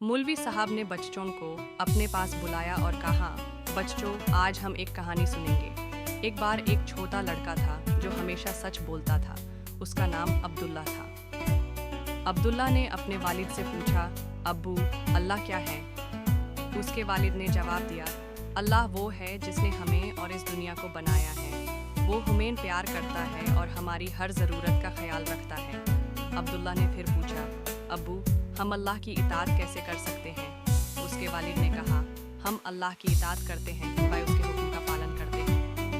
मौलवी साहब ने बच्चों को अपने पास बुलाया और कहा, बच्चों, आज हम एक कहानी सुनेंगे। एक बार एक छोटा लड़का था जो हमेशा सच बोलता था। उसका नाम अब्दुल्ला था। अब्दुल्ला ने अपने वालिद से पूछा, अब्बू, अल्लाह क्या है? उसके वालिद ने जवाब दिया, अल्लाह वो है जिसने हमें और इस दुनिया को बनाया है। वो हमें प्यार करता है और हमारी हर ज़रूरत का ख्याल रखता है। अब्दुल्ला ने फिर पूछा, अब्बू, हम अल्लाह की इताअत कैसे कर सकते हैं? उसके वालिद ने कहा, हम अल्लाह की इताअत करते हैं वह उसके हुक्म का पालन करते हैं।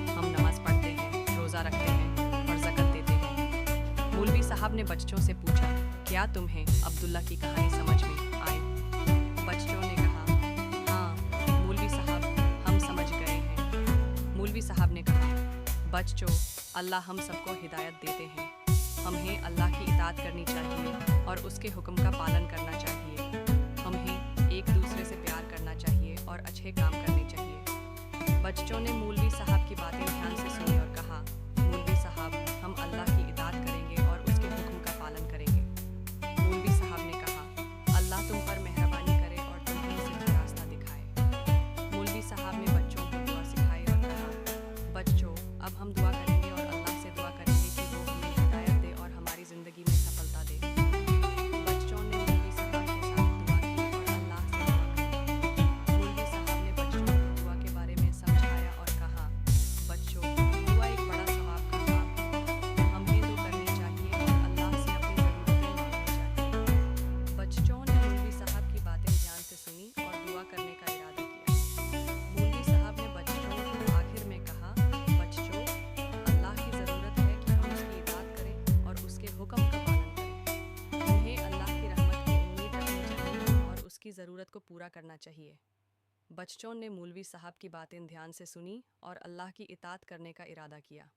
हम नमाज पढ़ते हैं, रोज़ा रखते हैं और ज़कात देते हैं। मौलवी साहब ने बच्चों से पूछा, क्या तुम्हें अब्दुल्ला की कहानी समझ में आई? बच्चों ने कहा, हाँ मौलवी साहब, हम समझ गए हैं। मौलवी साहब ने कहा, बच्चों, अल्लाह हम सबको हिदायत देते हैं। हमें अल्लाह की इताअत करनी चाहिए और उसके हुक्म का पालन करना चाहिए। हमें एक दूसरे से प्यार करना चाहिए और अच्छे काम करने चाहिए। बच्चों ने मौलवी साहब की बातें ध्यान से सुनी और कहा, मौलवी साहब, हम अल्लाह की इताअत करेंगे और उसके हुक्म का पालन करेंगे। मौलवी साहब ने कहा, अल्लाह तुम पर मेहरबानी करे और तुम्हें सीधा रास्ता दिखाए। मौलवी साहब ने बच्चों को दुआ सिखाई और कहा, बच्चों, अब हम दुआ करेंगे और अल्लाह से दुआ करेंगे कि वो हमें हिदायत दे और हमारी ज़िंदगी में सफलता दे। बच्चों ने मौलवी साहब के साथ दुआ की और अल्लाह से दुआ की। मौलवी साहब ने बच्चों को दुआ के बारे में समझाया और कहा, बच्चों, दुआ एक बड़ा सवाब का काम है। हमें तो करनी चाहिए और अल्लाह से अपनी ज़रूरतें मांगनी चाहिए। बच्चों ने मौलवी साहब की बातें ध्यान से सुनी और दुआ करने का इरादा किया। मौलवी साहब ने बच्चों को आखिर में कहा, बच्चों, अल्लाह की ज़रूरत है कि हम उसकी इताअत करें और उसके हुक्म का पालन करें। उन्हें अल्लाह की रहमत की उम्मीद रखनी चाहिए और उसकी ज़रूरत को पूरा करना चाहिए। बच्चों ने मौलवी साहब की बातें ध्यान से सुनी और अल्लाह की इताअत करने का इरादा किया।